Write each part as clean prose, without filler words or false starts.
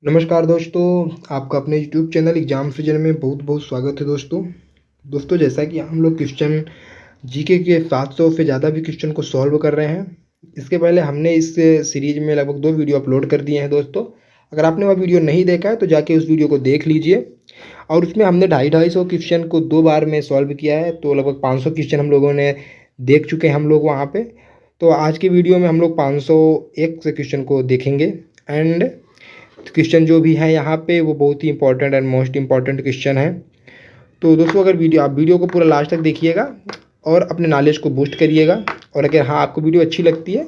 नमस्कार दोस्तों, आपका अपने यूट्यूब चैनल एग्जाम फ्रीजन में बहुत बहुत स्वागत है। दोस्तों जैसा कि हम लोग क्वेश्चन जीके के 700 से ज़्यादा भी क्वेश्चन को सॉल्व कर रहे हैं। इसके पहले हमने इस सीरीज में लगभग 2 वीडियो अपलोड कर दिए हैं। दोस्तों अगर आपने वह वीडियो नहीं देखा है तो जाके उस वीडियो को देख लीजिए। और उसमें हमने 250 क्वेश्चन को 2 बार में सॉल्व किया है, तो लगभग 500 क्वेश्चन हम लोगों ने देख चुके हैं हम लोग वहाँ पे। तो आज की वीडियो में हम लोग 501 से क्वेश्चन को देखेंगे। एंड क्वेश्चन जो भी है यहाँ पे वो बहुत ही important and most important question है। तो दोस्तों अगर आप वीडियो को पूरा लास्ट तक देखिएगा और अपने नॉलेज को बूस्ट करिएगा। और अगर हाँ आपको वीडियो अच्छी लगती है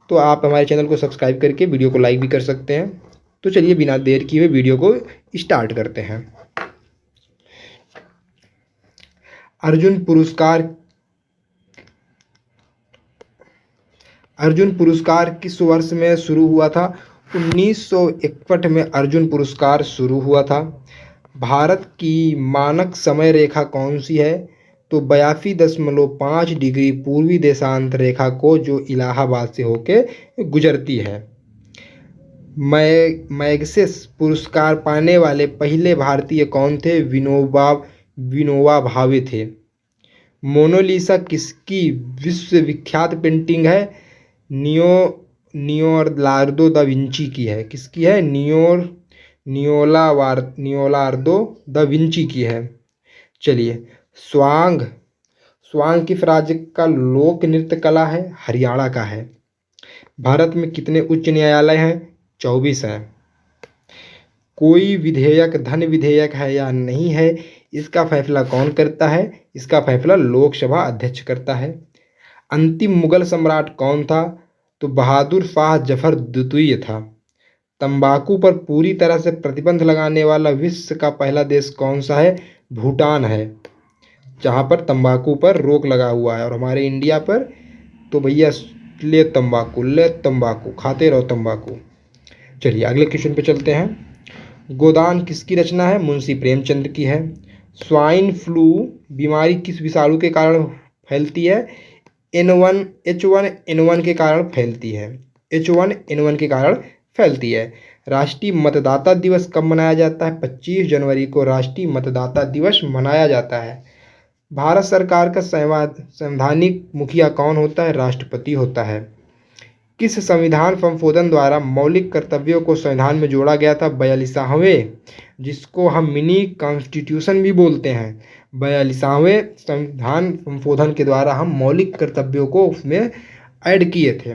तो आप हमारे चैनल को सब्सक्राइब करके वीडियो को लाइक भी कर सकते हैं। तो चलिए बिना देर किए वीडियो को स्टार्ट करते हैं। अर्जुन पुरस्कार किस वर्ष में शुरू हुआ था? 1961 में अर्जुन पुरस्कार शुरू हुआ था। भारत की मानक समय रेखा कौन सी है? तो 82.5 डिग्री पूर्वी देशांत रेखा को जो इलाहाबाद से होके गुजरती है। मैग्सेस पुरस्कार पाने वाले पहले भारतीय कौन थे? विनोबा भावे थे। मोनालिसा किसकी विश्व विख्यात पेंटिंग है? नियोलार्दो दा विंची की है। किसकी है? नियोलार्दो दा विंची की है। चलिए, स्वांग किस राज्य का लोक नृत्य कला है? हरियाणा का है। भारत में कितने उच्च न्यायालय हैं? 24 हैं। कोई विधेयक धन विधेयक है या नहीं है, इसका फैसला कौन करता है? इसका फैसला लोकसभा अध्यक्ष करता है। अंतिम मुगल सम्राट कौन था? तो बहादुर शाह जफर द्वितीय था। तंबाकू पर पूरी तरह से प्रतिबंध लगाने वाला विश्व का पहला देश कौन सा है? भूटान है, जहाँ पर तंबाकू पर रोक लगा हुआ है। और हमारे इंडिया पर तो भैया ले तंबाकू खाते रहो तंबाकू। चलिए अगले क्वेश्चन पे चलते हैं। गोदान किसकी रचना है? मुंशी प्रेमचंद की है। स्वाइन फ्लू बीमारी किस विषाणु के कारण फैलती है? H1N1 के कारण फैलती है। H1N1 के कारण फैलती है। राष्ट्रीय मतदाता दिवस कब मनाया जाता है? 25 जनवरी को राष्ट्रीय मतदाता दिवस मनाया जाता है। भारत सरकार का संवैधानिक मुखिया कौन होता है? राष्ट्रपति होता है। किस संविधान संशोधन द्वारा मौलिक कर्तव्यों को संविधान में जोड़ा गया था? 42वें, जिसको हम मिनी कॉन्स्टिट्यूशन भी बोलते हैं। 42वें संविधान संशोधन के द्वारा हम मौलिक कर्तव्यों को उसमें ऐड किए थे।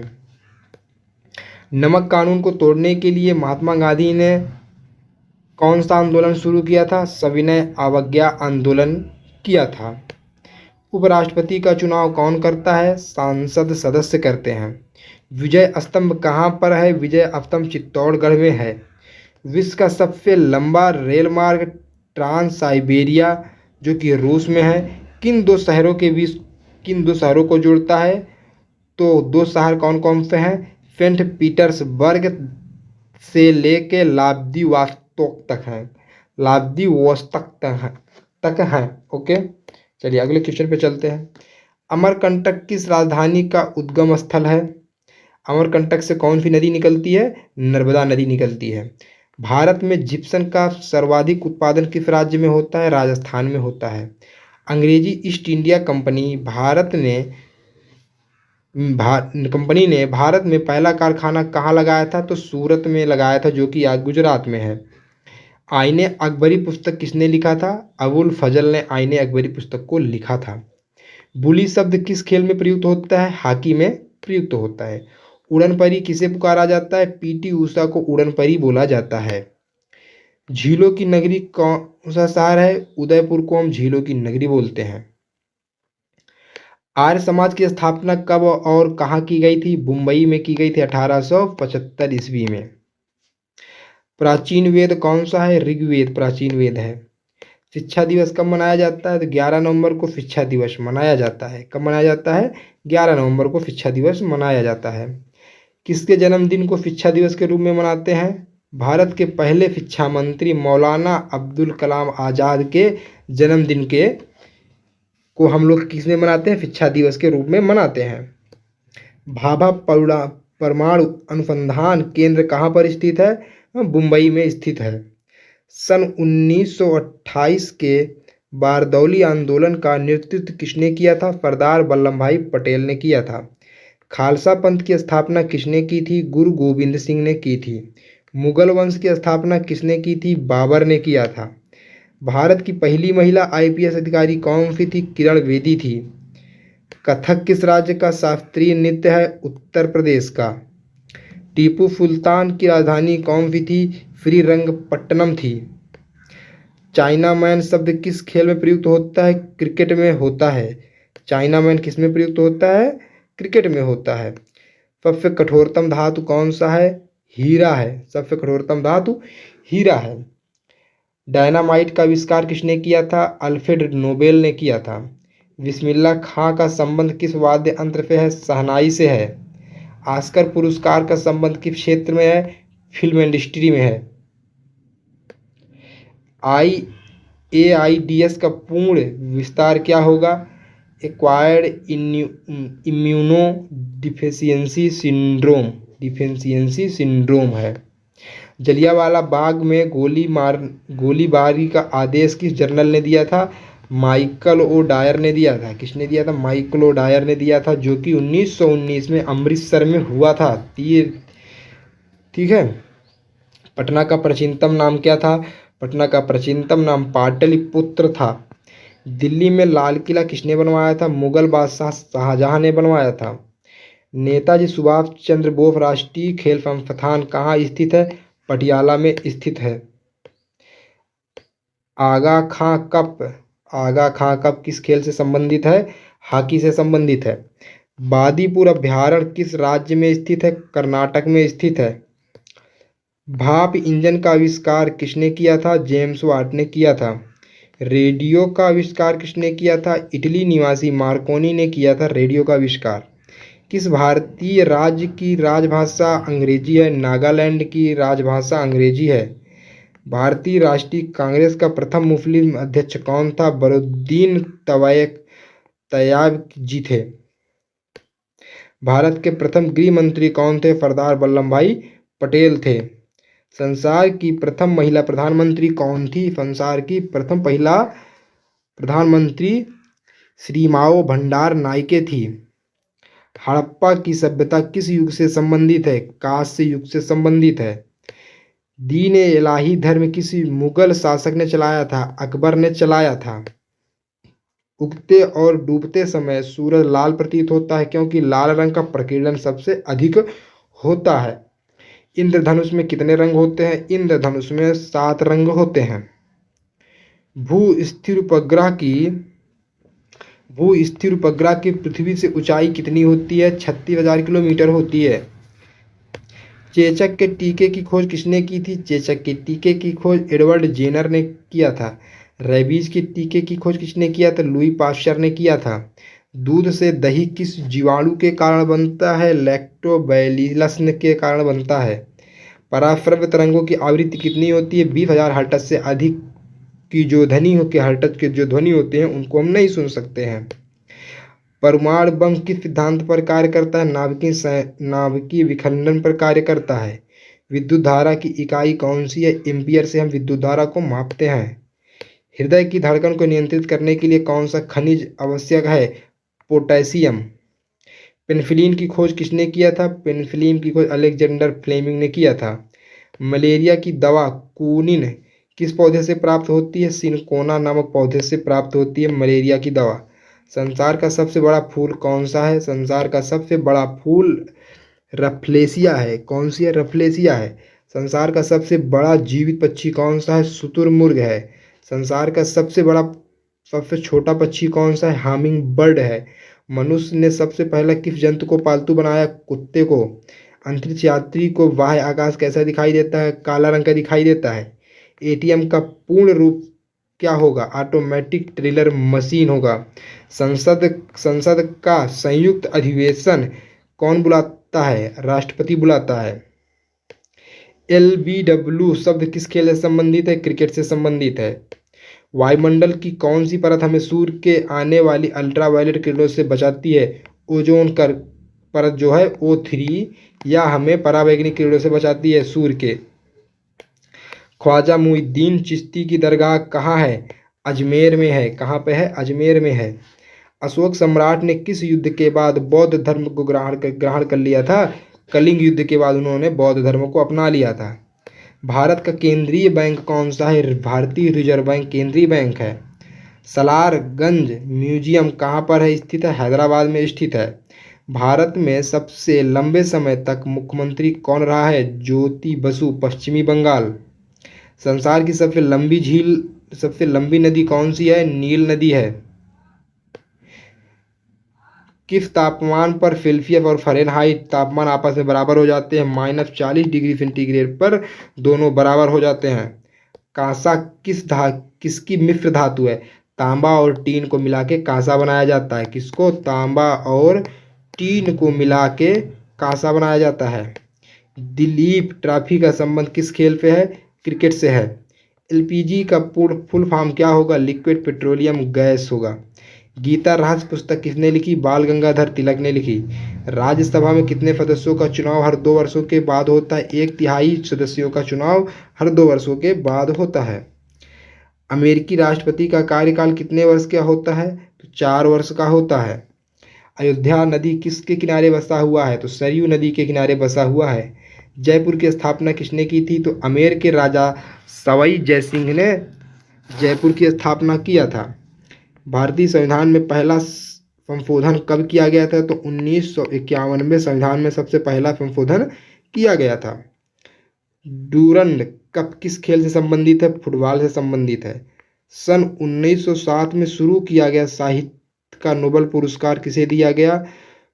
नमक कानून को तोड़ने के लिए महात्मा गांधी ने कौन सा आंदोलन शुरू किया था? सविनय अवज्ञा आंदोलन किया था। उपराष्ट्रपति का चुनाव कौन करता है? सांसद सदस्य करते हैं। विजय स्तंभ कहाँ पर है? विजय स्तंभ चित्तौड़गढ़ में है। विश्व का सबसे लंबा रेल मार्ग ट्रांस साइबेरिया जो कि रूस में है, किन दो शहरों को जोड़ता है? तो 2 शहर कौन कौन से हैं? सेंट पीटर्सबर्ग से लेके व्लादिवोस्तोक तक हैं। ओके, चलिए अगले क्वेश्चन पे चलते हैं। अमरकंटक किस राजधानी का उद्गम स्थल है? अमरकंटक से कौन सी नदी निकलती है? नर्मदा नदी निकलती है। भारत में जिप्सम का सर्वाधिक उत्पादन किस राज्य में होता है? राजस्थान में होता है। अंग्रेजी ईस्ट इंडिया कंपनी ने भारत में पहला कारखाना कहाँ लगाया था? तो सूरत में लगाया था, जो कि आज गुजरात में है। आईने अकबरी पुस्तक किसने लिखा था? अबुल फजल ने आईने अकबरी पुस्तक को लिखा था। बुली शब्द किस खेल में प्रयुक्त होता है? हॉकी में प्रयुक्त होता है। उड़न परी किसे पुकारा जाता है? पीटी उषा को उड़न परी बोला जाता है। झीलों की नगरी कौन सा शहर है? उदयपुर को हम झीलों की नगरी बोलते हैं। आर्य समाज की स्थापना कब और कहाँ की गई थी? मुंबई में की गई थी 1875 ईस्वी में। प्राचीन वेद कौन सा है? ऋग्वेद प्राचीन वेद है। शिक्षा दिवस कब मनाया जाता है? तो 11 नवंबर को शिक्षा दिवस मनाया जाता है। कब मनाया जाता है? 11 नवंबर को शिक्षा दिवस मनाया जाता है। किसके जन्मदिन को शिक्षा दिवस के रूप में मनाते हैं? भारत के पहले शिक्षा मंत्री मौलाना अब्दुल कलाम आज़ाद के जन्मदिन को हम लोग किस में मनाते हैं? शिक्षा दिवस के रूप में मनाते हैं। भाभा परमाणु अनुसंधान केंद्र कहाँ पर स्थित है? मुंबई में स्थित है। सन 1928 के बारदौली आंदोलन का नेतृत्व किसने किया था? सरदार वल्लभ भाई पटेल ने किया था। खालसा पंथ की स्थापना किसने की थी? गुरु गोविंद सिंह ने की थी। मुगल वंश की स्थापना किसने की थी? बाबर ने किया था। भारत की पहली महिला आईपीएस अधिकारी कौन सी थी? किरण बेदी थी। कथक किस राज्य का शास्त्रीय नृत्य है? उत्तर प्रदेश का। टीपू सुल्तान की राजधानी कौन सी थी? श्रीरंगपट्टनम थी। चाइना मैन शब्द किस खेल में प्रयुक्त होता है? क्रिकेट में होता है। चाइना मैन किस में प्रयुक्त होता है? क्रिकेट में होता है। सबसे कठोरतम धातु कौन सा है? हीरा है। सबसे कठोरतम धातु हीरा है। डायनामाइट का आविष्कार किसने किया था? अल्फ्रेड नोबेल ने किया था। बिस्मिल्लाह खां का संबंध किस वाद्य यंत्र से है? शहनाई से है। ऑस्कर पुरस्कार का संबंध किस क्षेत्र में है? फिल्म इंडस्ट्री में है। AIDS का पूर्ण विस्तार क्या होगा? एक्वायर्ड इम्यूनो डिफिशियंसी सिंड्रोम है। जलियांवाला बाग में गोलीबारी का आदेश किस जनरल ने दिया था? माइकल ओ डायर ने दिया था। किसने दिया था? माइकल ओ डायर ने दिया था, जो कि 1919 में अमृतसर में हुआ था। ठीक है। पटना का प्राचीनतम नाम क्या था? पटना का प्राचीनतम नाम पाटलिपुत्र था। दिल्ली में लाल किला किसने बनवाया था? मुगल बादशाह शाहजहां ने बनवाया था। नेताजी सुभाष चंद्र बोस राष्ट्रीय खेल संस्थान कहाँ स्थित है? पटियाला में स्थित है। आगा खां कप किस खेल से संबंधित है? हॉकी से संबंधित है। बादीपुर अभ्यारण्य किस राज्य में स्थित है? कर्नाटक में स्थित है। भाप इंजन का आविष्कार किसने किया था? जेम्स वाट ने किया था। रेडियो का आविष्कार किसने किया था? इटली निवासी मार्कोनी ने किया था रेडियो का आविष्कार। किस भारतीय राज्य की राजभाषा अंग्रेजी है? नागालैंड की राजभाषा अंग्रेजी है। भारतीय राष्ट्रीय कांग्रेस का प्रथम मुस्लिम अध्यक्ष कौन था? बरुद्दीन तैयब जी थे। भारत के प्रथम गृह मंत्री कौन थे? सरदार वल्लभ भाई पटेल थे। संसार की प्रथम महिला प्रधानमंत्री कौन थी? संसार की प्रथम महिला प्रधानमंत्री श्रीमाओ भंडार नायके थी। हड़प्पा की सभ्यता किस युग से संबंधित है? कांस्य युग से संबंधित है। दीन ए इलाही धर्म किसी मुगल शासक ने चलाया था? अकबर ने चलाया था। उगते और डूबते समय सूरज लाल प्रतीत होता है क्योंकि लाल रंग का प्रकीर्णन सबसे अधिक होता है। इंद्रधनुष में कितने रंग होते हैं? इंद्रधनुष में 7 रंग होते हैं। भू स्थिर उपग्रह की पृथ्वी से ऊंचाई कितनी होती है? 36,000 किलोमीटर होती है। चेचक के टीके की खोज किसने की थी? चेचक के टीके की खोज एडवर्ड जेनर ने किया था। रेबीज के टीके की खोज किसने किया था? लुई पाश्चर ने किया था। दूध से दही किस जीवाणु के कारण बनता है? लैक्टोबैसिलस के कारण बनता है। पराश्रव्य तरंगों की आवृत्ति कितनी होती है? 20,000 हर्ट्ज से अधिक की जो हर्ट्ज के जो ध्वनि होते हैं उनको हम नहीं सुन सकते हैं। परमाणु बम किस सिद्धांत पर कार्य करता है? नाभिकीय विखंडन पर कार्य करता है। विद्युत धारा की इकाई कौन सी है? एम्पियर से हम विद्युत धारा को मापते हैं। हृदय की धड़कन को नियंत्रित करने के लिए कौन सा खनिज आवश्यक है? पोटेशियम। पेनिसिलिन की खोज किसने किया था? पेनिसिलिन की खोज अलेक्जेंडर फ्लेमिंग ने किया था। मलेरिया की दवा क्विनिन किस पौधे से प्राप्त होती है? सिनकोना नामक पौधे से प्राप्त होती है मलेरिया की दवा। संसार का सबसे बड़ा फूल कौन सा है? संसार का सबसे बड़ा फूल रफलेसिया है। कौन सी है? रफलेसिया है। संसार का सबसे बड़ा जीवित पक्षी कौन सा है? शुतुरमुर्ग है। संसार का सबसे छोटा पक्षी कौन सा है? हामिंग बर्ड है। मनुष्य ने सबसे पहला किस जंतु को पालतू बनाया? कुत्ते को। अंतरिक्ष यात्री को बाह्य आकाश कैसा दिखाई देता है? काला रंग का दिखाई देता है। एटीएम का पूर्ण रूप क्या होगा? ऑटोमेटिक टेलर मशीन होगा। संसद का संयुक्त अधिवेशन कौन बुलाता है? राष्ट्रपति बुलाता है। LBW शब्द किस खेल से संबंधित है? क्रिकेट से संबंधित है। वायुमंडल की कौन सी परत हमें सूर्य के आने वाली अल्ट्रावायलेट किरणों से बचाती है? ओजोन का परत जो है O3, या हमें पराबैंगनी किरणों से बचाती है सूर्य के। ख्वाजा मुइनुद्दीन चिश्ती की दरगाह कहाँ है? अजमेर में है। कहाँ पे है? अजमेर में है। अशोक सम्राट ने किस युद्ध के बाद बौद्ध धर्म को ग्रहण कर लिया था? कलिंग युद्ध के बाद उन्होंने बौद्ध धर्म को अपना लिया था। भारत का केंद्रीय बैंक कौन सा है? भारतीय रिजर्व बैंक केंद्रीय बैंक है। सलारगंज म्यूजियम कहाँ पर है स्थित है? हैदराबाद में स्थित है। भारत में सबसे लंबे समय तक मुख्यमंत्री कौन रहा है? ज्योति बसु, पश्चिमी बंगाल। संसार की सबसे लंबी नदी कौन सी है? नील नदी है। किस तापमान पर सेल्सियस और फ़ारेनहाइट तापमान आपस में बराबर हो जाते हैं? -40 डिग्री सेंटीग्रेड पर दोनों बराबर हो जाते हैं। कांसा किसकी मिश्र धातु है? तांबा और टीन को मिला के कांसा बनाया जाता है। किसको? तांबा और टीन को मिला के कांसा बनाया जाता है। दिलीप ट्रॉफी का संबंध किस खेल से है? क्रिकेट से है। एलपीजी का फुल फॉर्म क्या होगा? लिक्विड पेट्रोलियम गैस होगा। गीता रहस्य पुस्तक किसने लिखी? बाल गंगाधर तिलक ने लिखी। राज्यसभा में कितने सदस्यों का चुनाव हर 2 वर्षों के बाद होता है? 1/3 सदस्यों का चुनाव हर 2 वर्षों के बाद होता है। अमेरिकी राष्ट्रपति का कार्यकाल कितने वर्ष का होता है? तो 4 वर्ष का होता है। अयोध्या नदी किसके किनारे बसा हुआ है? तो सरयू नदी के किनारे बसा हुआ है। जयपुर की स्थापना किसने की थी? तो आमेर के राजा सवाई जयसिंह ने जयपुर की स्थापना किया था। भारतीय संविधान में पहला संशोधन कब किया गया था? तो 1951 में संविधान में सबसे पहला संशोधन किया गया था। डूरंड कप किस खेल से संबंधित है? फुटबॉल से संबंधित है। सन 1907 में शुरू किया गया साहित्य का नोबेल पुरस्कार किसे दिया गया?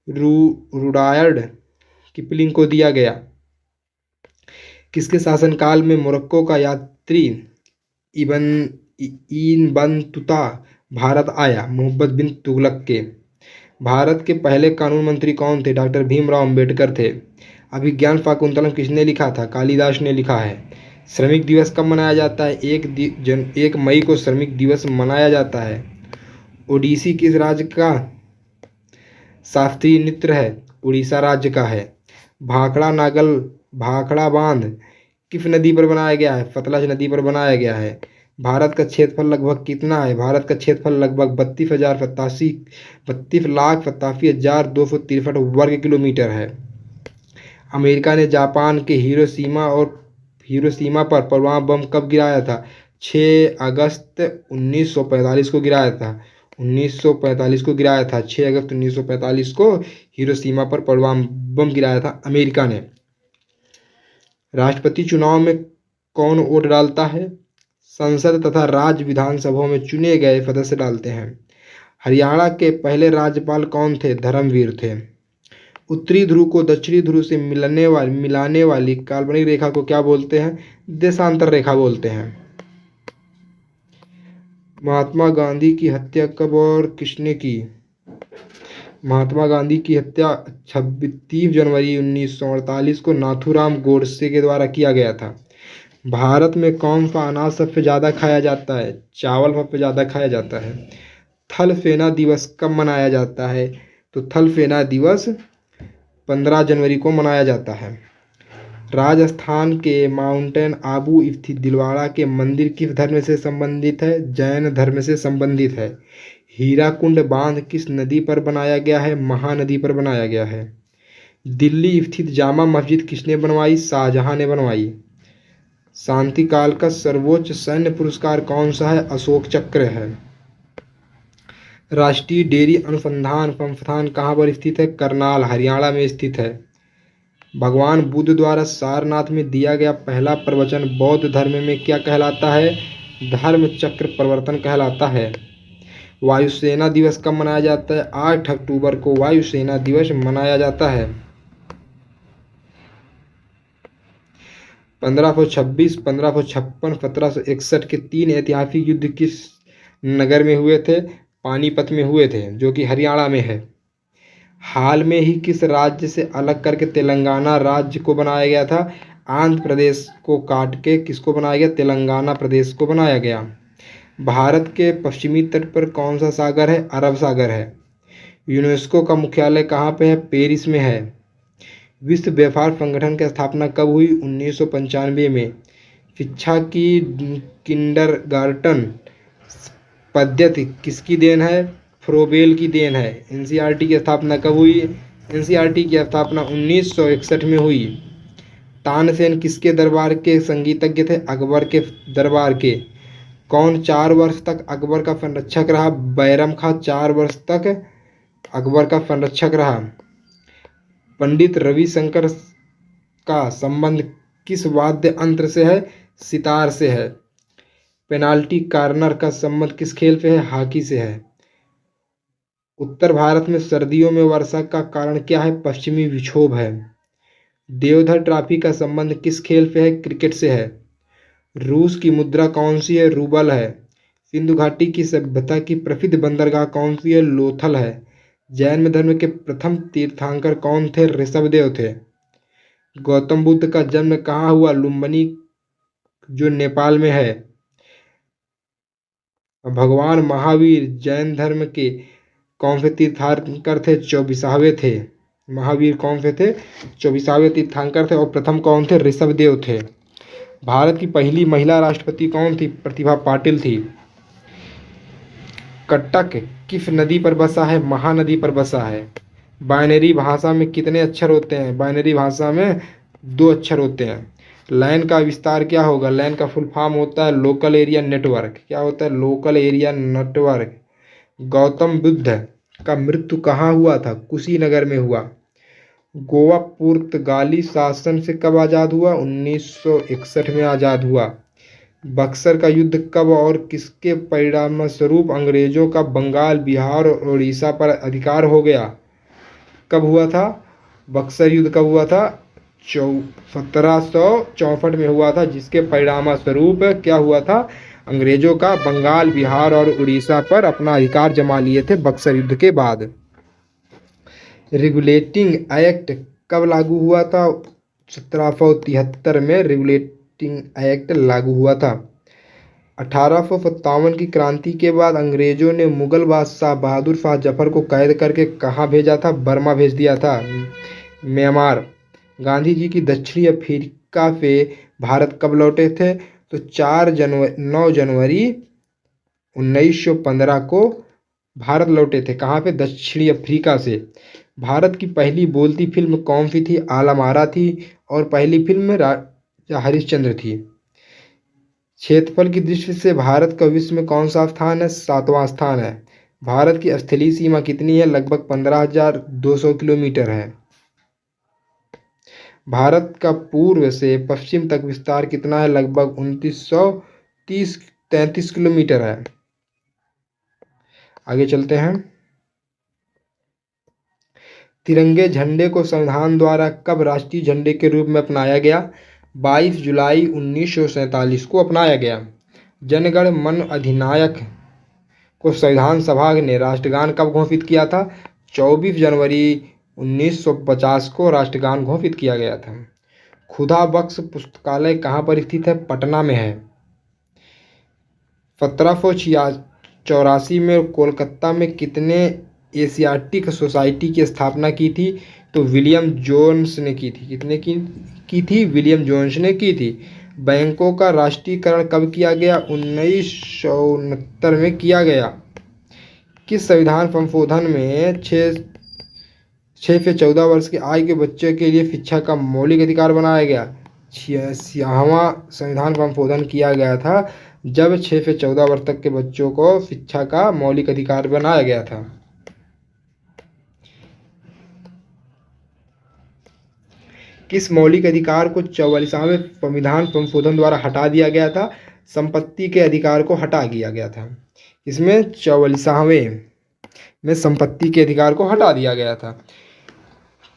रुडयार्ड किपलिंग को दिया गया। किसके शासनकाल में मोरक्को का यात्री इब्न बतूता भारत आया? मोहम्मद बिन तुगलक के। भारत के पहले कानून मंत्री कौन थे? डॉक्टर भीमराव अंबेडकर थे। अभिज्ञान शाकुंतलम किसने लिखा था? कालिदास ने लिखा है। श्रमिक दिवस कब मनाया जाता है? 1 मई को श्रमिक दिवस मनाया जाता है। ओडिसी किस राज्य का शास्त्रीय नृत्य है? उड़ीसा राज्य का है। भाखड़ा बांध किस नदी पर बनाया गया है? सतलज नदी पर बनाया गया है। भारत का क्षेत्रफल लगभग कितना है? भारत का क्षेत्रफल लगभग 32,87,263 वर्ग किलोमीटर है। अमेरिका ने जापान के हिरोशिमा पर परमाणु बम कब गिराया था? 6 अगस्त 1945 को गिराया था। 1945 को गिराया था। 6 अगस्त 1945 को हिरोशिमा पर परमाणु बम गिराया था अमेरिका ने। राष्ट्रपति चुनाव में कौन वोट डालता है? संसद तथा राज्य विधानसभाओं में चुने गए सदस्य डालते हैं। हरियाणा के पहले राज्यपाल कौन थे? धर्मवीर थे। उत्तरी ध्रुव को दक्षिणी ध्रुव से मिलाने वाली काल्पनिक रेखा को क्या बोलते हैं? देशांतर रेखा बोलते हैं। महात्मा गांधी की हत्या कब और किसने की? महात्मा गांधी की हत्या 30 जनवरी 1948 को नाथूराम गोडसे के द्वारा किया गया था। भारत में कौन सा अनाज सबसे ज़्यादा खाया जाता है? चावल सबसे ज़्यादा खाया जाता है। थल सेना दिवस कब मनाया जाता है? तो थल सेना दिवस 15 जनवरी को मनाया जाता है। राजस्थान के माउंटेन आबू स्थित दिलवाड़ा के मंदिर किस धर्म से संबंधित है? जैन धर्म से संबंधित है। हीराकुंड बांध किस नदी पर बनाया गया है? महानदी पर बनाया गया है। दिल्ली स्थित जामा मस्जिद किसने बनवाई? शाहजहां ने बनवाई। शांति काल का सर्वोच्च सैन्य पुरस्कार कौन सा है? अशोक चक्र है। राष्ट्रीय डेयरी अनुसंधान संस्थान कहाँ पर स्थित है? करनाल हरियाणा में स्थित है। भगवान बुद्ध द्वारा सारनाथ में दिया गया पहला प्रवचन बौद्ध धर्म में क्या कहलाता है? धर्म चक्र प्रवर्तन कहलाता है। वायुसेना दिवस कब मनाया जाता है? 8 अक्टूबर को वायुसेना दिवस मनाया जाता है। 1526, 1556, 1761 के 3 ऐतिहासिक युद्ध किस नगर में हुए थे? पानीपत में हुए थे, जो कि हरियाणा में है। हाल में ही किस राज्य से अलग करके तेलंगाना राज्य को बनाया गया था? आंध्र प्रदेश को काट के किसको बनाया गया? तेलंगाना प्रदेश को बनाया गया। भारत के पश्चिमी तट पर कौन सा सागर है? अरब सागर है। यूनेस्को का मुख्यालय कहाँ पे है? पेरिस में है। विश्व व्यापार संगठन की स्थापना कब हुई? 1995 में। शिक्षा की किंडरगार्टन पद्धति किसकी देन है? फ्रोबेल की देन है। एनसीईआरटी की स्थापना कब हुई? एनसीईआरटी की स्थापना 1961 में हुई। तानसेन किसके दरबार के संगीतज्ञ थे? अकबर के दरबार के। कौन 4 वर्ष तक अकबर का संरक्षक रहा? बैरम खां 4 वर्ष तक अकबर का संरक्षक रहा। पंडित रविशंकर का संबंध किस वाद्य यंत्र से है? सितार से है। पेनाल्टी कॉर्नर का संबंध किस खेल से है? हॉकी से है। उत्तर भारत में सर्दियों में वर्षा का कारण क्या है? पश्चिमी विक्षोभ है। देवधर ट्रॉफी का संबंध किस खेल से है? क्रिकेट से है। रूस की मुद्रा कौन सी है? रूबल है। सिंधु घाटी की सभ्यता की प्रसिद्ध बंदरगाह कौन सी है? लोथल है। जैन धर्म के प्रथम तीर्थंकर कौन थे? ऋषभदेव थे। गौतम बुद्ध का जन्म कहाँ हुआ? लुम्बिनी जो नेपाल में है। भगवान महावीर जैन धर्म के कौन से तीर्थंकर थे? 24वें थे। महावीर कौन से थे? 24वें तीर्थंकर थे। और प्रथम कौन थे? ऋषभदेव थे। भारत की पहली महिला राष्ट्रपति कौन थी? प्रतिभा पाटिल थी। कटक किस नदी पर बसा है? महानदी पर बसा है। बाइनरी भाषा में कितने अक्षर होते हैं? बाइनरी भाषा में 2 अक्षर होते हैं। लैन का विस्तार क्या होगा? लैन का फुल फॉर्म होता है लोकल एरिया नेटवर्क। क्या होता है? Local area network. Gautam Buddha का मृत्यु कहाँ हुआ था? कुशीनगर में हुआ। गोवा पुर्तगाली शासन से कब आज़ाद हुआ? 1961 में आज़ाद हुआ। बक्सर का युद्ध कब और किसके परिणामस्वरूप अंग्रेजों का बंगाल, बिहार और उड़ीसा पर अधिकार हो गया? कब हुआ था? बक्सर युद्ध कब हुआ था? 1764 में हुआ था, जिसके परिणामस्वरूप क्या हुआ था? अंग्रेजों का बंगाल, बिहार और उड़ीसा पर अपना अधिकार जमा लिए थे बक्सर युद्ध के बाद। रेगुलेटिंग एक्ट कब लागू हुआ था? 1773 में रेगुलेटिंग एक्ट लागू हुआ था। 1857 की क्रांति के बाद अंग्रेजों ने मुगल बादशाह बहादुर शाह जफर को कैद करके कहाँ भेजा था? बर्मा भेज दिया था, म्यांमार। गांधी जी की दक्षिणी अफ्रीका से भारत कब लौटे थे? तो 9 जनवरी 1915 को भारत लौटे थे। कहाँ पे? दक्षिणी अफ्रीका से। भारत की पहली बोलती फिल्म कौन सी थी? आलमारा थी। और पहली फिल्म में राजा हरिश्चंद्र थी। क्षेत्रफल की दृष्टि से भारत का विश्व में कौन सा स्थान है? 7वां स्थान है। भारत की स्थलीय सीमा कितनी है? लगभग 15,200 किलोमीटर है। भारत का पूर्व से पश्चिम तक विस्तार कितना है? लगभग 2933 किलोमीटर है। आगे चलते हैं। तिरंगे झंडे को संविधान द्वारा कब राष्ट्रीय झंडे के रूप में अपनाया गया? 22 जुलाई 1947 को अपनाया गया। जनगण मन अधिनायक को संविधान सभा ने राष्ट्रगान कब घोषित किया था? 24 जनवरी 1950 को राष्ट्रगान घोषित किया गया था। खुदा बख्श पुस्तकालय कहाँ पर स्थित है? पटना में है। 1784 में कोलकाता में कितने एशियाटिक सोसाइटी की स्थापना की थी? तो विलियम जोन्स ने की थी। कितने की थी? विलियम जोन्स ने की थी। बैंकों का राष्ट्रीयकरण कब किया गया? 1969 में किया गया। किस संविधान संशोधन में 6 से 14 वर्ष की आयु के बच्चों के लिए शिक्षा का मौलिक अधिकार बनाया गया? 86वां संविधान संशोधन किया गया था, जब 6 से 14 वर्ष तक के बच्चों को शिक्षा का मौलिक अधिकार बनाया गया था। किस मौलिक अधिकार को 44वें संविधान संशोधन द्वारा हटा दिया गया था? संपत्ति के अधिकार को हटा दिया गया था। इसमें 44वें में संपत्ति के अधिकार को हटा दिया गया था।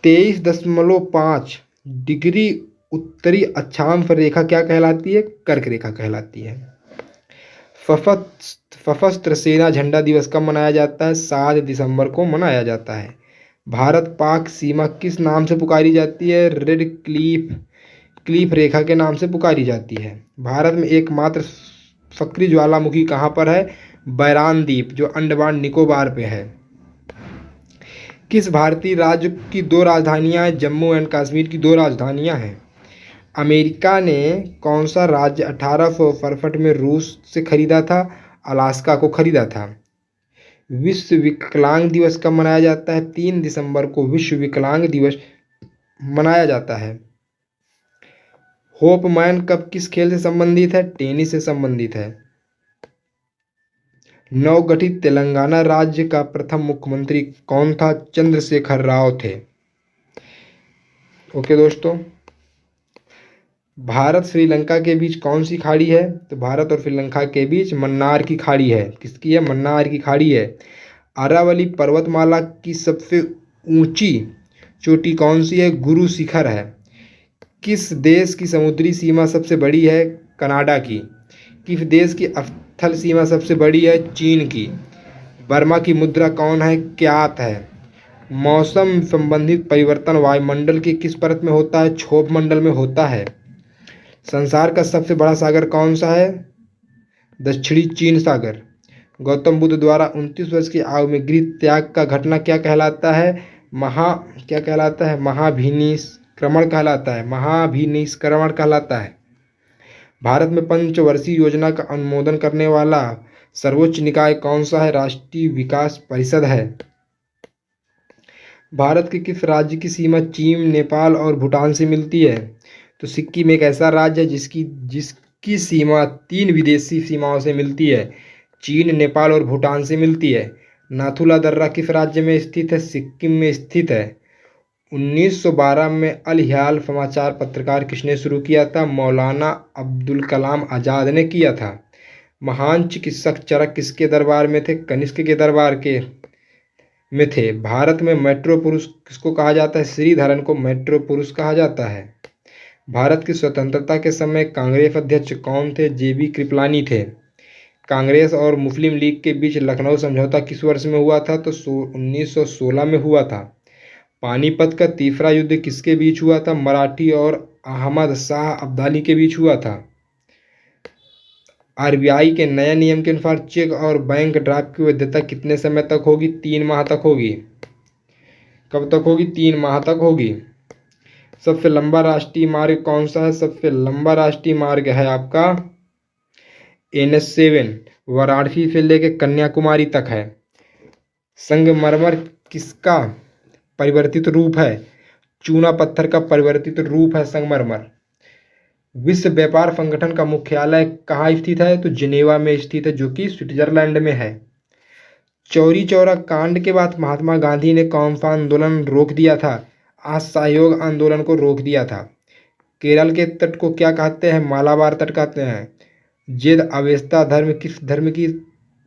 23.5 डिग्री उत्तरी अक्षांश रेखा क्या कहलाती है? कर्क रेखा कहलाती है। सशस्त्र सेना झंडा दिवस कब मनाया जाता है? 7 दिसंबर को मनाया जाता है। भारत पाक सीमा किस नाम से पुकारी जाती है? रेड क्लिफ रेखा के नाम से पुकारी जाती है। भारत में एकमात्र सक्रिय ज्वालामुखी कहाँ पर है? बैरान द्वीप, जो अंडमान निकोबार पे है। किस भारतीय राज्य की 2 राजधानियां हैं? जम्मू एंड कश्मीर की 2 राजधानियां हैं। अमेरिका ने कौन सा राज्य 1865 में रूस से खरीदा था? अलास्का को खरीदा था। विश्व विकलांग दिवस कब मनाया जाता है? 3 दिसंबर को विश्व विकलांग दिवस मनाया जाता है। होप मैन कब किस खेल से संबंधित है? टेनिस से संबंधित है। नवगठित तेलंगाना राज्य का प्रथम मुख्यमंत्री कौन था? चंद्रशेखर राव थे। ओके दोस्तों, भारत श्रीलंका के बीच कौन सी खाड़ी है? तो भारत और श्रीलंका के बीच मन्नार की खाड़ी है। किसकी है? मन्नार की खाड़ी है। अरावली पर्वतमाला की सबसे ऊंची चोटी कौन सी है? गुरु शिखर है। किस देश की समुद्री सीमा सबसे बड़ी है? कनाडा की। किस देश की स्थल सीमा सबसे बड़ी है? चीन की। बर्मा की मुद्रा कौन है? क्यात है। मौसम संबंधित परिवर्तन वायुमंडल के किस परत में होता है? क्षोभ मंडल में होता है। संसार का सबसे बड़ा सागर कौन सा है? दक्षिणी चीन सागर। गौतम बुद्ध द्वारा 29 वर्ष की आयु में गृह त्याग का घटना क्या कहलाता है? क्या कहलाता है? महाभिनिष्क्रमण कहलाता है। महाभिनिष्क्रमण कहलाता है। भारत में पंचवर्षीय योजना का अनुमोदन करने वाला सर्वोच्च निकाय कौन सा है? राष्ट्रीय विकास परिषद है। भारत के किस राज्य की सीमा चीन, नेपाल और भूटान से मिलती है? तो सिक्किम एक ऐसा राज्य है जिसकी सीमा 3 विदेशी सीमाओं से मिलती है। चीन, नेपाल और भूटान से मिलती है। नाथुला दर्रा किस राज्य में स्थित है? सिक्किम में स्थित है। 1912 में अल हिलाल समाचार पत्रकार किसने शुरू किया था? मौलाना अब्दुल कलाम आज़ाद ने किया था। महान चिकित्सक चरक किसके दरबार में थे? कनिष्क के दरबार में थे। भारत में मेट्रो पुरुष किसको कहा जाता है? श्रीधरन को मेट्रो पुरुष कहा जाता है। भारत की स्वतंत्रता के समय कांग्रेस अध्यक्ष कौन थे? जेबी कृपलानी थे। कांग्रेस और मुस्लिम लीग के बीच लखनऊ समझौता किस वर्ष में हुआ था? तो 1916 में हुआ था। पानीपत का तीसरा युद्ध किसके बीच हुआ था? मराठी और अहमद शाह अब्दाली के बीच हुआ था। आरबीआई के नए नियम के अनुसार चेक और बैंक ड्राफ्ट की वैधता कितने समय तक होगी? 3 माह तक होगी। कब तक होगी? 3 माह तक होगी। सबसे लंबा राष्ट्रीय मार्ग कौन सा है? सबसे लंबा राष्ट्रीय मार्ग है आपका NH7, वाराणसी से लेकर कन्याकुमारी तक है। संगमरमर किसका परिवर्तित रूप है? चूना पत्थर का परिवर्तित रूप है संगमरमर। विश्व व्यापार संगठन का मुख्यालय कहाँ स्थित है? तो जिनेवा में स्थित है, जो कि स्विट्जरलैंड में है। चौरी चौरा कांड के बाद महात्मा गांधी ने कौन सा आंदोलन रोक दिया था? असहयोग आंदोलन को रोक दिया था। केरल के तट को क्या कहते हैं? मालाबार तट कहते हैं। जेद अवेस्ता धर्म किस धर्म की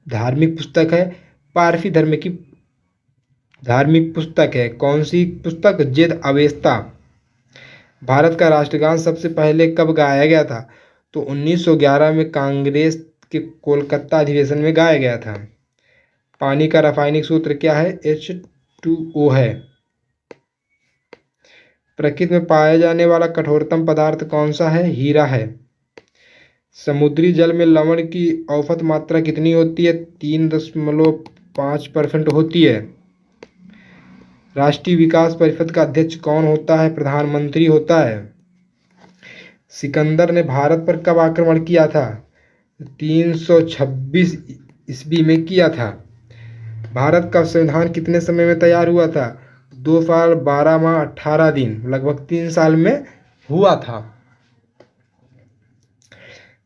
धार्मिक पुस्तक है? पारसी धर्म की धार्मिक पुस्तक है। कौन सी पुस्तक? जेद अवेस्ता। भारत का राष्ट्रगान सबसे पहले कब गाया गया था? तो 1911 में कांग्रेस के कोलकाता अधिवेशन में गाया गया था। पानी का रासायनिक सूत्र क्या है? H2O है। प्रकृति में पाया जाने वाला कठोरतम पदार्थ कौन सा है? हीरा है। समुद्री जल में लवण की औसत मात्रा कितनी होती है? 3.5% होती है। राष्ट्रीय विकास परिषद का अध्यक्ष कौन होता है? प्रधानमंत्री होता है। सिकंदर ने भारत पर कब आक्रमण किया था? 326 ईस्वी में किया था। भारत का संविधान कितने समय में तैयार हुआ था? 2 साल 12 माह 18 दिन, लगभग 3 साल में हुआ था।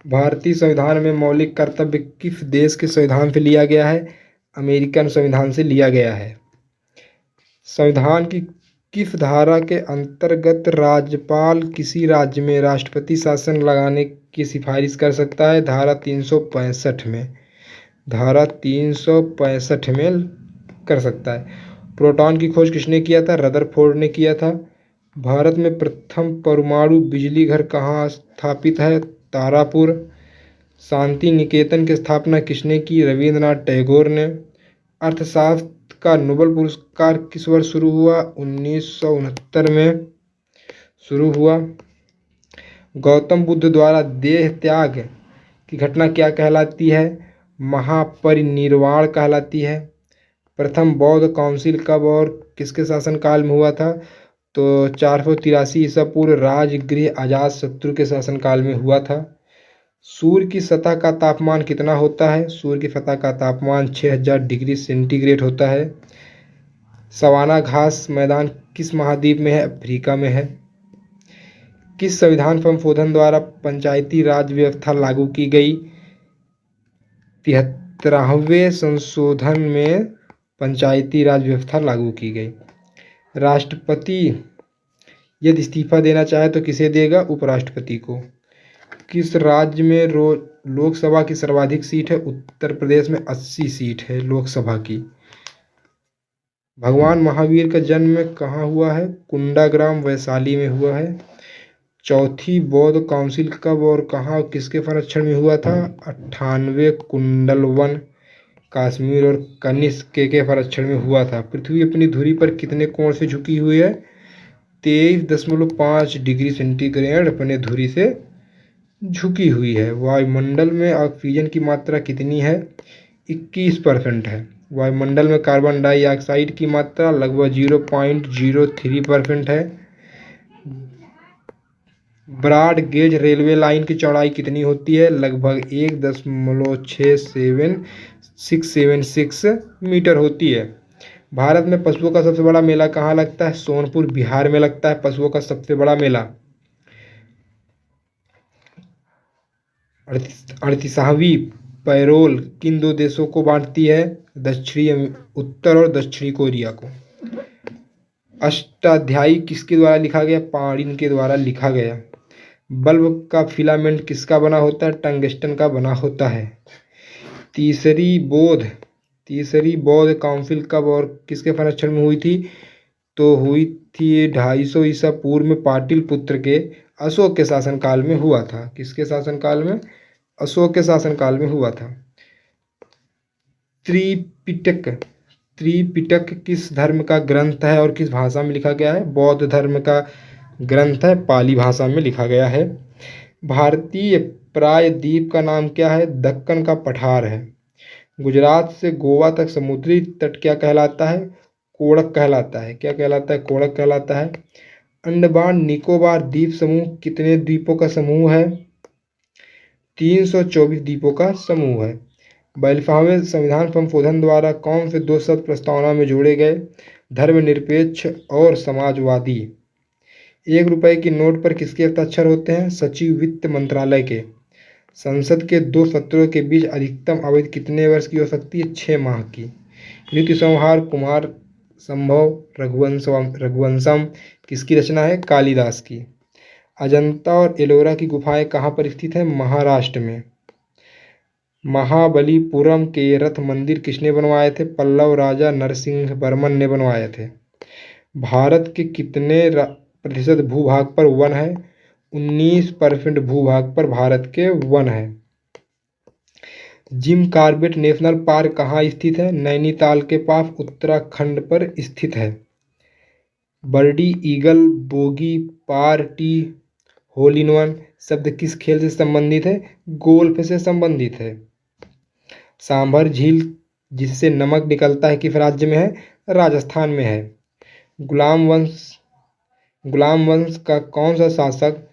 भारतीय संविधान में मौलिक कर्तव्य किस देश के संविधान से लिया गया है? अमेरिकन संविधान से लिया गया है। संविधान की किस धारा के अंतर्गत राज्यपाल किसी राज्य में राष्ट्रपति शासन लगाने की सिफारिश कर सकता है? धारा 365 में। धारा 365 में कर सकता है। प्रोटॉन की खोज किसने किया था? रदरफोर्ड ने किया था। भारत में प्रथम परमाणु बिजली घर कहाँ स्थापित है? तारापुर। शांति निकेतन की स्थापना किसने की? रविंद्रनाथ टैगोर ने। अर्थशास्त्र का नोबेल पुरस्कार किस वर्ष शुरू हुआ? 1969 में शुरू हुआ। गौतम बुद्ध द्वारा देह त्याग की घटना क्या कहलाती है? महापरिनिर्वाण कहलाती है। प्रथम बौद्ध काउंसिल कब और किसके शासनकाल में हुआ था? तो 483 ईसा पूर्व राजगृह अजातशत्रु के शासनकाल में हुआ था। सूर्य की सतह का तापमान कितना होता है? सूर्य की सतह का तापमान 6000 डिग्री सेंटीग्रेड होता है। सवाना घास मैदान किस महाद्वीप में है? अफ्रीका में है। किस संविधान संशोधन द्वारा पंचायती राज व्यवस्था लागू की गई? 73वें संशोधन में पंचायती राज व्यवस्था लागू की गई। राष्ट्रपति यदि इस्तीफा देना चाहे तो किसे देगा? उपराष्ट्रपति को। किस राज्य में लोकसभा की सर्वाधिक सीट है? उत्तर प्रदेश में 80 सीट है लोकसभा की। भगवान महावीर का जन्म कहाँ हुआ है? कुंडाग्राम वैशाली में हुआ है। चौथी बौद्ध काउंसिल कब और कहाँ किसके संरक्षण में हुआ था? 98 कुंडलवन कश्मीर और कनिष्क के संरक्षण में हुआ था। पृथ्वी अपनी धुरी पर कितने कोण से झुकी हुई है? 23.5 डिग्री सेंटीग्रेड अपने धुरी से झुकी हुई है। वायुमंडल में ऑक्सीजन की मात्रा कितनी है? 21% है। वायुमंडल में कार्बन डाइऑक्साइड की मात्रा लगभग 0.03% है। ब्रॉड गेज रेलवे लाइन की चौड़ाई कितनी होती है? लगभग 1.676 मीटर होती है। भारत में पशुओं का सबसे बड़ा मेला कहाँ लगता है? सोनपुर बिहार में लगता है पशुओं का सबसे बड़ा मेला। 38वीं पैरोल किन दो देशों को बांटती है? उत्तर और दक्षिणी कोरिया को। अष्टाध्यायी किसके द्वारा लिखा गया? पाणिनि के द्वारा लिखा गया। बल्ब का फिलामेंट किसका बना होता है? टंगस्टन का बना होता है। तीसरी बौद्ध काउंसिल कब और किसके संरक्षण में हुई थी? तो हुई थी 250 ईसा पूर्व में पाटलिपुत्र के अशोक के शासनकाल में हुआ था। किसके शासनकाल में? अशोक के शासनकाल में हुआ था। त्रिपिटक किस धर्म का ग्रंथ है और किस भाषा में लिखा गया है? बौद्ध धर्म का ग्रंथ है, पाली भाषा में लिखा गया है। भारतीय प्रायद्वीप का नाम क्या है? दक्कन का पठार है। गुजरात से गोवा तक समुद्री तट क्या कहलाता है? कोड़क कहलाता है। क्या कहलाता है? कोड़क कहलाता है। अंडमान निकोबार द्वीप समूह कितने द्वीपों का समूह है? 324 द्वीपों का समूह है। 42वें संविधान संशोधन द्वारा कौन से 2 शब्द प्रस्तावना में जोड़े गए? धर्मनिरपेक्ष और समाजवादी। 1 रुपए की नोट पर किसके हस्ताक्षर होते हैं? सचिव वित्त मंत्रालय के। संसद के 2 सत्रों के बीच अधिकतम अवधि कितने वर्ष की हो सकती है? 6 माह की। ऋतु संहार कुमार संभव रघुवंशम किसकी रचना है? कालिदास की। अजंता और एलोरा की गुफाएं कहाँ पर स्थित है? महाराष्ट्र में। महाबलीपुरम के रथ मंदिर किसने बनवाए थे? पल्लव राजा नरसिंह वर्मन ने बनवाए थे। भारत के कितने प्रतिशत भूभाग पर वन है? 19% भूभाग पर भारत के वन है। जिम कॉर्बेट नेशनल पार्क कहाँ स्थित है? नैनीताल के पास उत्तराखंड पर स्थित है। Birdie eagle bogey par tee hole in one शब्द किस खेल से संबंधित है? गोल्फ से संबंधित है। सांभर झील जिससे नमक निकलता है किस राज्य में है? राजस्थान में है। गुलाम वंश का कौन सा शासक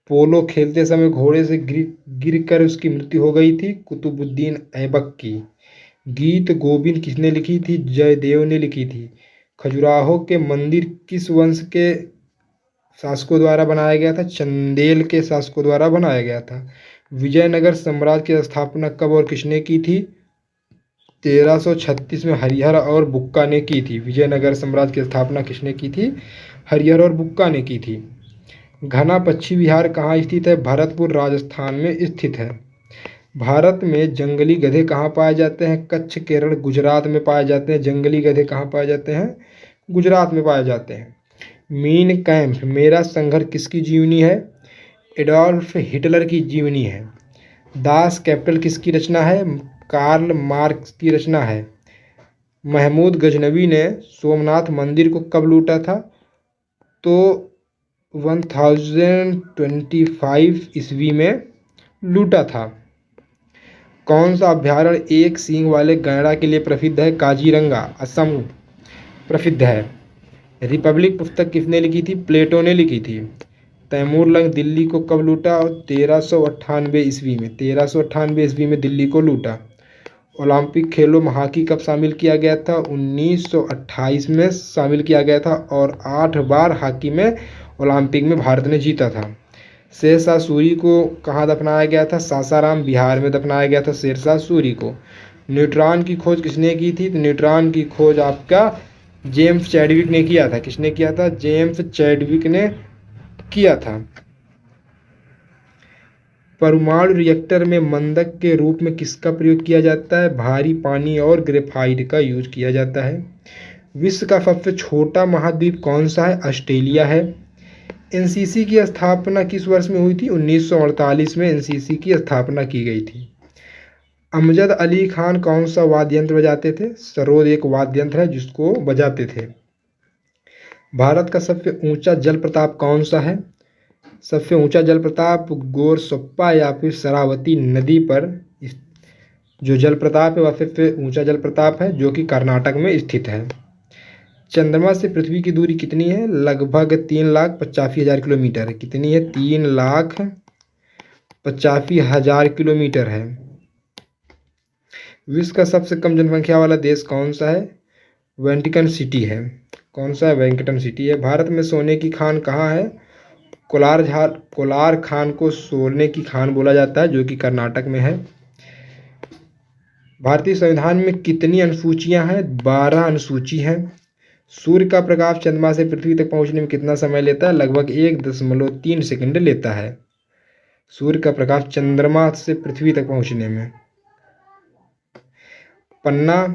पोलो खेलते समय घोड़े से गिरकर उसकी मृत्यु हो गई थी? कुतुबुद्दीन ऐबक की। गीत गोविंद किसने लिखी थी? जयदेव ने लिखी थी। खजुराहो के मंदिर किस वंश के शासकों द्वारा बनाया गया था? चंदेल के शासकों द्वारा बनाया गया था। विजयनगर साम्राज्य की स्थापना कब और किसने की थी? 1336 में हरिहर और बुक्का ने की थी। विजयनगर साम्राज्य की स्थापना किसने की थी? हरिहर और बुक्का ने की थी। घना पक्षी विहार कहाँ स्थित है? भरतपुर राजस्थान में स्थित है। भारत में जंगली गधे कहाँ पाए जाते हैं? कच्छ, केरल, गुजरात में पाए जाते हैं। जंगली गधे कहाँ पाए जाते हैं? गुजरात में पाए जाते हैं। मीन कैंप मेरा संघर्ष किसकी जीवनी है? एडोल्फ हिटलर की जीवनी है। दास कैपिटल किसकी रचना है? कार्ल मार्क्स की रचना है। महमूद गजनवी ने सोमनाथ मंदिर को कब लूटा था? तो 1025 ईस्वी में लूटा था। कौन सा अभ्यारण्य एक सींग वाले गैंडा के लिए प्रसिद्ध है? काजीरंगा असम प्रसिद्ध है। रिपब्लिक पुस्तक किसने लिखी थी? प्लेटो ने लिखी थी। तैमूर लंग दिल्ली को कब लूटा? और 1398 ईस्वी में। 1398 ईस्वी में दिल्ली को लूटा। ओलंपिक खेलों में हॉकी कब शामिल किया गया था? 1928 में शामिल किया गया था और 8 बार हॉकी में ओलंपिक में भारत ने जीता था। शेरशाह सूरी को कहाँ दफनाया गया था? सासाराम, बिहार में दफनाया गया था शेरशाह सूरी को। न्यूट्रॉन की खोज किसने की थी? तो न्यूट्रॉन की खोज आपका जेम्स चैडविक ने किया था। किसने किया था? जेम्स चैडविक ने किया था। परमाणु रिएक्टर में मंदक के रूप में किसका प्रयोग किया जाता है? भारी पानी और ग्रेफाइट का यूज किया जाता है। विश्व का सबसे छोटा महाद्वीप कौन सा है? ऑस्ट्रेलिया है। एनसीसी की स्थापना किस वर्ष में हुई थी? 1948 में एनसीसी की स्थापना की गई थी। अमजद अली खान कौन सा वाद्य यंत्र बजाते थे? सरोद एक वाद्य यंत्र है जिसको बजाते थे। भारत का सबसे ऊंचा जलप्रपात कौन सा है? सबसे ऊंचा जलप्रपात गोरसप्पा या फिर शरावती नदी पर जो जलप्रपात है वह सबसे ऊंचा जलप्रपात है जो कि कर्नाटक में स्थित है। चंद्रमा से पृथ्वी की दूरी कितनी है? लगभग 3,85,000 किलोमीटर है। कितनी है? 3,85,000 किलोमीटर है। विश्व का सबसे कम जनसंख्या वाला देश कौन सा है? वेटिकन सिटी है। कौन सा है? वेटिकन सिटी है। भारत में सोने की खान कहाँ है? कोलार खान को सोने की खान बोला जाता है जो कि कर्नाटक में है। भारतीय संविधान में कितनी अनुसूचियां हैं? 12 अनुसूची हैं। सूर्य का प्रकाश चंद्रमा से पृथ्वी तक पहुंचने में कितना समय लेता है? लगभग 1.3 सेकंड लेता है सूर्य का प्रकाश चंद्रमा से पृथ्वी तक पहुंचने में। पन्ना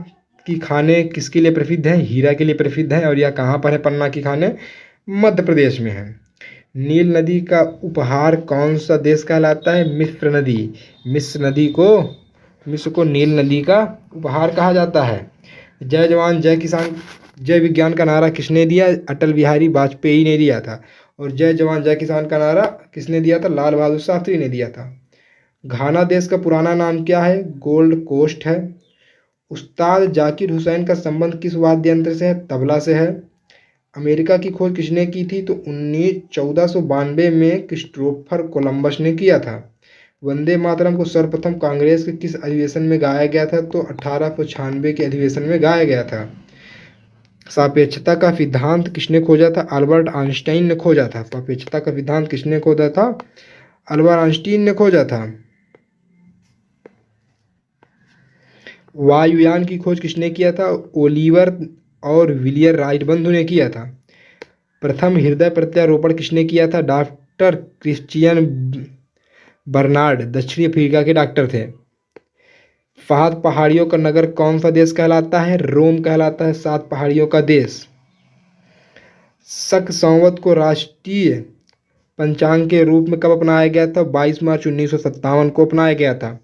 की खानें किसके लिए प्रसिद्ध हैं? हीरा के लिए प्रसिद्ध हैं। और यह कहाँ पर है? पन्ना की खानें मध्य प्रदेश में है। नील नदी का उपहार कौन सा देश कहलाता है? मिस्र नदी। मिस्र को नील नदी का उपहार कहा जाता है। जय जवान जय किसान जय विज्ञान का नारा किसने दिया? अटल बिहारी वाजपेयी ने दिया था। और जय जवान जय किसान का नारा किसने दिया था? लाल बहादुर शास्त्री ने दिया था। घाना देश का पुराना नाम क्या है? गोल्ड कोस्ट है। उस्ताद जाकिर हुसैन का संबंध किस वाद्य यंत्र से है? तबला से है। अमेरिका की खोज किसने की थी? तो 1492 में क्रिस्टोफर कोलंबस ने किया था। वंदे मातरम को सर्वप्रथम कांग्रेस के किस अधिवेशन में गाया गया था? तो 1896 के अधिवेशन में गाया गया था। सापेक्षता का सिद्धांत किसने खोजा था? अल्बर्ट आइंस्टाइन ने खोजा था। सापेक्षता का सिद्धांत किसने खोजा था? अल्बर्ट आइंस्टाइन ने खोजा था। वायुयान की खोज किसने किया था? ओलिवर और विलियर राइट बंधु ने किया था। प्रथम हृदय प्रत्यारोपण किसने किया था? डॉक्टर क्रिश्चियन बर्नार्ड दक्षिण अफ्रीका के डॉक्टर थे। फहद पहाड़ियों का नगर कौन सा देश कहलाता है? रोम कहलाता है। 7 पहाड़ियों का देश। शक संवत को राष्ट्रीय पंचांग के रूप में कब अपनाया गया था? 22 मार्च 1957 को अपनाया गया था।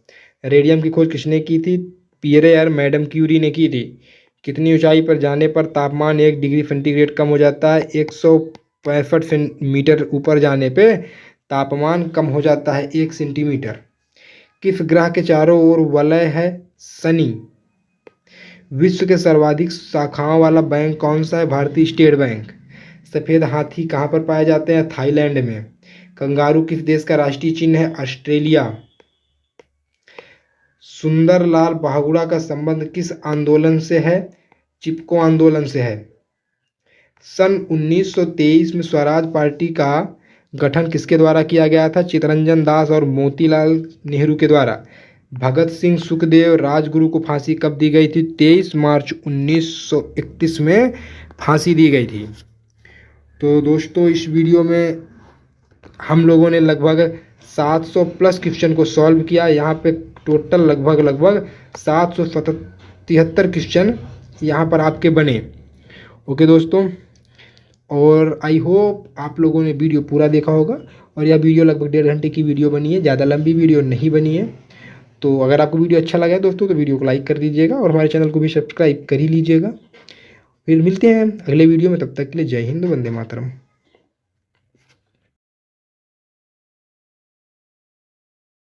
रेडियम की खोज किसने की थी? पियरे मैडम क्यूरी ने की थी। कितनी ऊंचाई पर जाने पर तापमान 1 डिग्री सेंटीग्रेड कम हो जाता है? 165 मीटर ऊपर जाने पे तापमान कम हो जाता है 1 सेंटीमीटर। किस ग्रह के चारों ओर वलय है? शनि। विश्व के सर्वाधिक शाखाओं वाला बैंक कौन सा है? भारतीय स्टेट बैंक। सफ़ेद हाथी कहाँ पर पाए जाते हैं? थाईलैंड में। कंगारू किस देश का राष्ट्रीय चिन्ह है? ऑस्ट्रेलिया। सुंदरलाल बहुगुणा का संबंध किस आंदोलन से है? चिपको आंदोलन से है। सन 1923 में स्वराज पार्टी का गठन किसके द्वारा किया गया था? चित्तरंजन दास और मोतीलाल नेहरू के द्वारा। भगत सिंह सुखदेव राजगुरु को फांसी कब दी गई थी? 23 मार्च 1931 में फांसी दी गई थी। तो दोस्तों इस वीडियो में हम लोगों ने लगभग 700 प्लस क्वेश्चन को सॉल्व किया। यहाँ पे टोटल लगभग 773 क्वेश्चन यहाँ पर आपके बने। ओके दोस्तों, और आई होप आप लोगों ने वीडियो पूरा देखा होगा। और यह वीडियो लगभग 1.5 घंटे की वीडियो बनी है, ज़्यादा लंबी वीडियो नहीं बनी है। तो अगर आपको वीडियो अच्छा लगा है दोस्तों तो वीडियो को लाइक कर दीजिएगा और हमारे चैनल को भी सब्सक्राइब कर ही लीजिएगा। फिर मिलते हैं अगले वीडियो में, तब तक के लिए जय हिंद, वंदे मातरम।